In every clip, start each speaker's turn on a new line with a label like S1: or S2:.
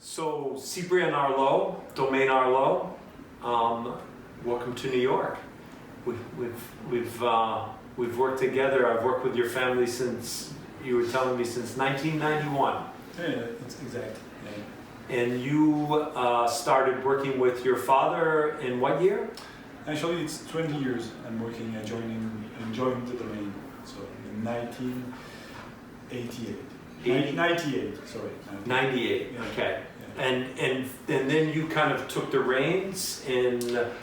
S1: So, Cyprien Arlaud, Domaine Arlaud, welcome to New York. We've worked together. I've worked with your family since, you were telling me, since 1991.
S2: Yeah, that's exact. Yeah.
S1: And you started working with your father in what year?
S2: Actually, it's 20 years I'm working, joining the domain. So in 1988. 98, sorry.
S1: 98,
S2: yeah.
S1: Okay.
S2: Yeah.
S1: And then you kind of took the reins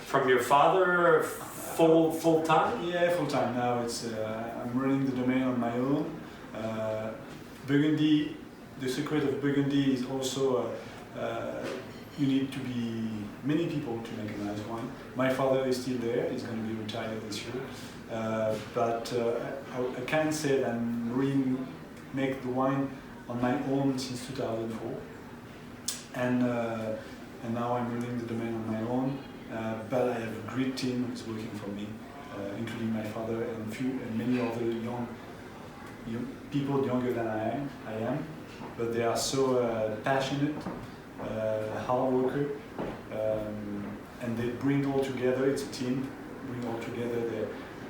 S1: from your father full time?
S2: Yeah, full time. Now it's I'm running the domain on my own. Burgundy, the secret of Burgundy is also you need to be many people to make a nice wine. My father is still there. He's going to be retired this year. But I can say that I'm really make the wine on my own since 2004. And now I'm running the domain on my own, but I have a great team who's working for me, including my father and many other young people younger than I am, but they are so passionate, hard worker, and they bring all together. It's a team, bring all together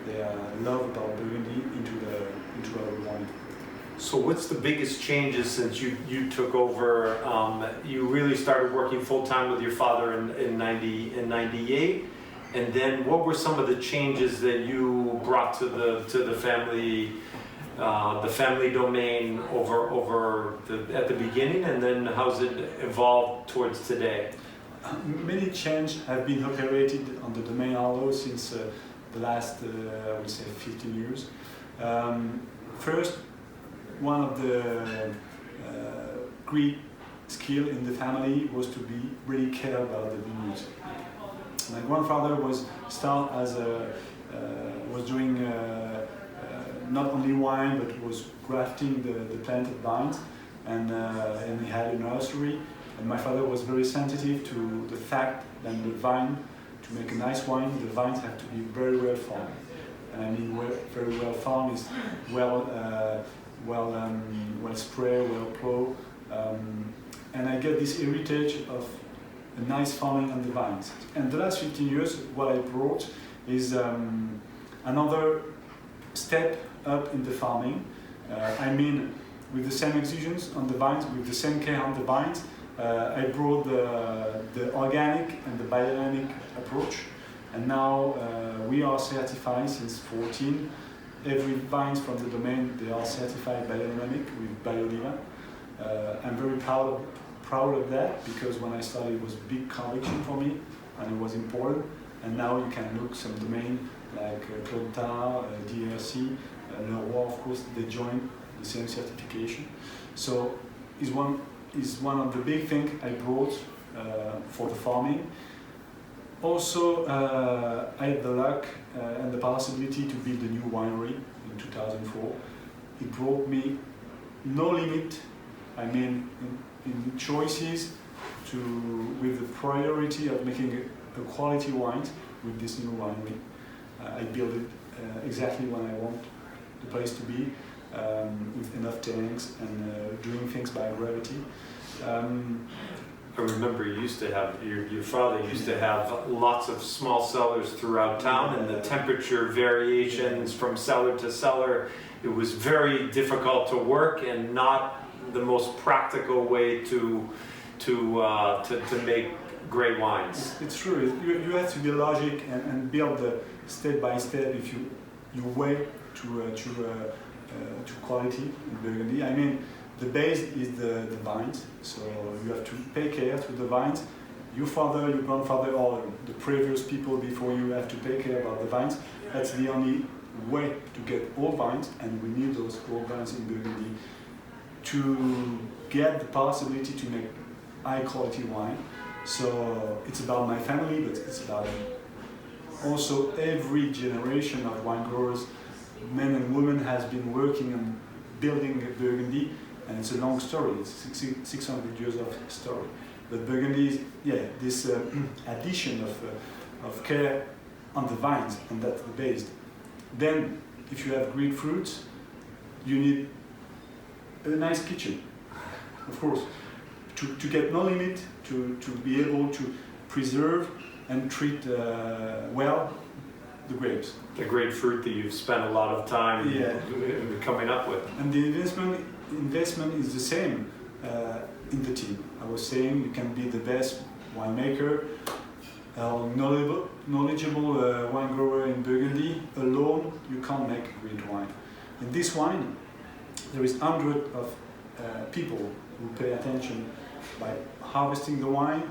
S2: their love about Burgundy into our wine.
S1: So what's the biggest changes since you took over? You really started working full time with your father in 98, and then what were some of the changes that you brought to the family domain at the beginning, and then how's it evolved towards today?
S2: Many changes have been operated on the Domaine Arlaud since the last I would say 15 years. First, one of the great skill in the family was to be really care about the vineyards. My grandfather was doing not only wine, but was grafting the planted vines, and he had a nursery. And my father was very sensitive to the fact that the vine, to make a nice wine, the vines have to be very well farmed. And I mean very well farmed is well sprayed, well plowed, and I get this heritage of a nice farming on the vines. And the last 15 years, what I brought is another step up in the farming. I mean, with the same exigence on the vines, with the same care on the vines, I brought the organic and the biodynamic approach, and now we are certified since 14. Every vines from the domain, they are certified biodynamic with BioLiva. I'm very proud of that, because when I started it was a big conviction for me and it was important. And now you can look some domain like Clos St, DRC, Leroy, of course, they join the same certification. So it's one of the big things I brought for the farming. Also, I had the luck and the possibility to build a new winery in 2004. It brought me no limit, I mean, in choices with the priority of making a quality wine with this new winery. I built it exactly when I want the place to be, with enough tanks and doing things by gravity.
S1: I remember you used to have, your father used to have lots of small cellars throughout town, and the temperature variations from cellar to cellar, it was very difficult to work and not the most practical way to make great wines.
S2: It's true. You have to be logic and build the step by step if you way to quality in Burgundy. I mean, the base is the vines, so you have to pay care to the vines. Your father, your grandfather, or the previous people before you have to pay care about the vines. That's the only way to get all vines, and we need those all vines in Burgundy to get the possibility to make high quality wine. So it's about my family, but it's about also every generation of wine growers, men and women, has been working on building Burgundy. And it's a long story, it's 600 years of story. But Burgundy is, this addition of care on the vines, and that's the base. Then, if you have great fruits, you need a nice kitchen, of course. to get no limit, to be able to preserve and treat well the grapes.
S1: The great fruit that you've spent a lot of time coming up with.
S2: And the investment is the same in the team. I was saying you can be the best winemaker, knowledgeable wine grower in Burgundy. Alone, you can't make great wine. In this wine, there is hundreds of people who pay attention by harvesting the wine,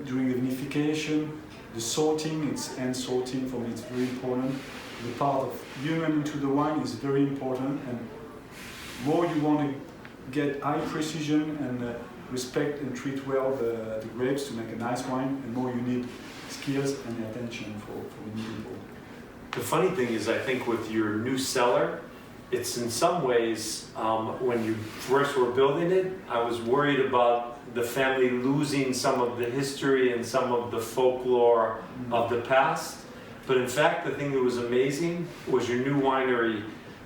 S2: during the vinification, the sorting, it's hand sorting for me, it's very important. The part of human into the wine is very important, and more you want to get high precision and respect and treat well the grapes to make a nice wine, and more you need skills and attention for new people.
S1: The funny thing is, I think with your new cellar, it's in some ways, when you first were building it, I was worried about the family losing some of the history and some of the folklore of the past. But in fact, the thing that was amazing was your new winery,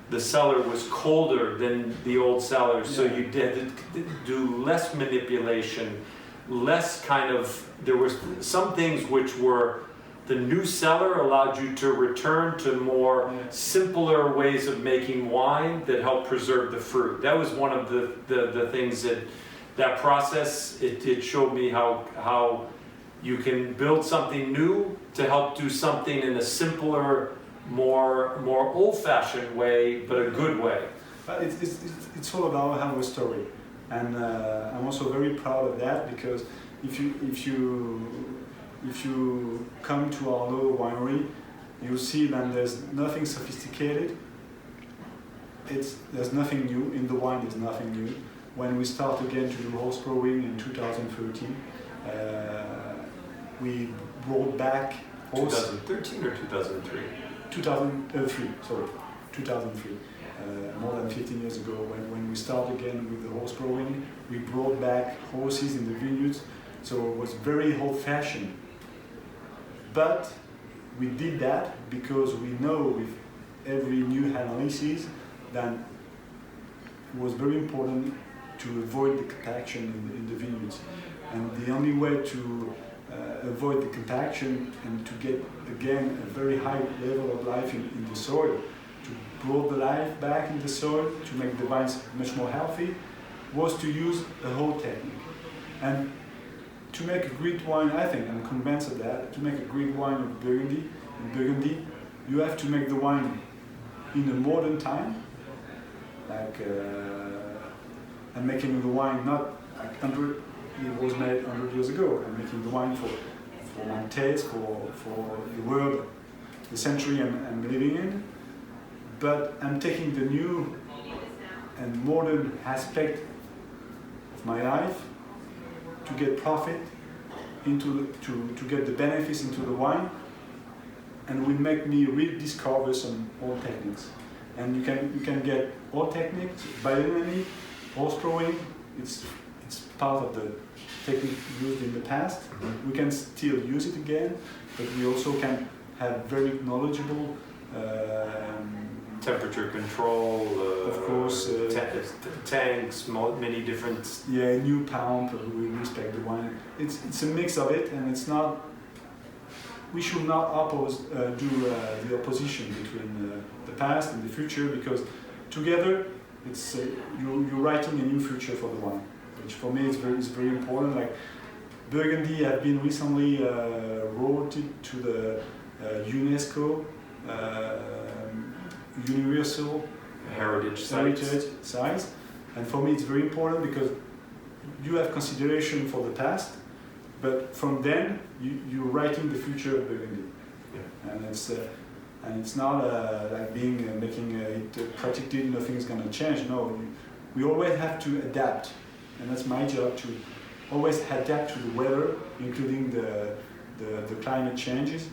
S1: the cellar was colder than the old cellar, so you did do less manipulation, less kind of, there were some things which were, the new cellar allowed you to return to more simpler ways of making wine that helped preserve the fruit. That was one of the things that process, it showed me how you can build something new to help do something in a simpler, more old-fashioned way, but a good way.
S2: But it's all about our story, and I'm also very proud of that, because if you come to Arlaud winery, you'll see that there's nothing sophisticated. There's nothing new in the wine. There's nothing new. When we start again to do horse growing in 2013, we brought back
S1: 2013 or 2003?
S2: 2003. More than 15 years ago, when we started again with the horse growing, we brought back horses in the vineyards, so it was very old-fashioned. But we did that because we know with every new analysis that it was very important to avoid the compaction in the vineyards. And the only way to avoid the compaction and to get again a very high level of life in the soil, to bring the life back in the soil, to make the vines much more healthy, was to use a whole technique. And to make a great wine, I think, I'm convinced of that, to make a great wine in Burgundy, you have to make the wine in a modern time, like I'm making the wine not like it was made 100 years ago. I'm making the wine for my taste, for the world, the century I'm living in. But I'm taking the new and modern aspect of my life to get profit to get the benefits into the wine, and will make me rediscover some old techniques. And you can get old techniques, biodynamic, horse growing. It's part of the technique used in the past. We can still use it again, but we also can have very knowledgeable
S1: temperature control,
S2: of course,
S1: tanks, many different.
S2: Yeah, new pump. We respect the wine. It's a mix of it, and it's not. We should not do the opposition between the past and the future, because together it's you're writing a new future for the wine, which for me is very important. Like Burgundy have been recently voted to the UNESCO Universal
S1: Heritage
S2: sites, and for me it's very important because you have consideration for the past, but from then you're writing the future of Burgundy. Yeah. And it's not like making it practically nothing's going to change. No, we always have to adapt, and that's my job, to always adapt to the weather, including the climate changes.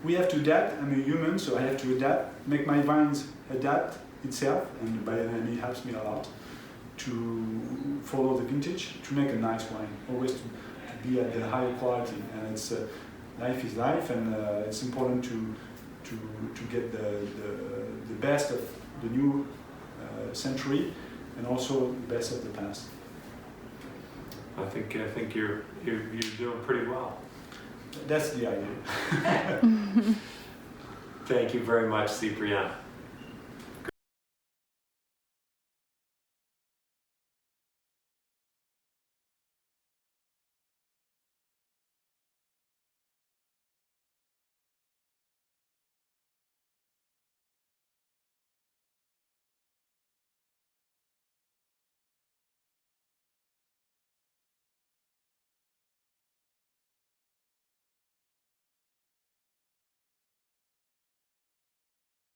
S2: We have to adapt. I'm a human, so I have to adapt, make my vines adapt itself, and biodynamic helps me a lot to follow the vintage, to make a nice wine, always to be at the higher quality. And it's life is life, and it's important to get the best of the new century, and also the best of the past.
S1: I think you're doing pretty well.
S2: That's the idea.
S1: Thank you very much, Cyprien.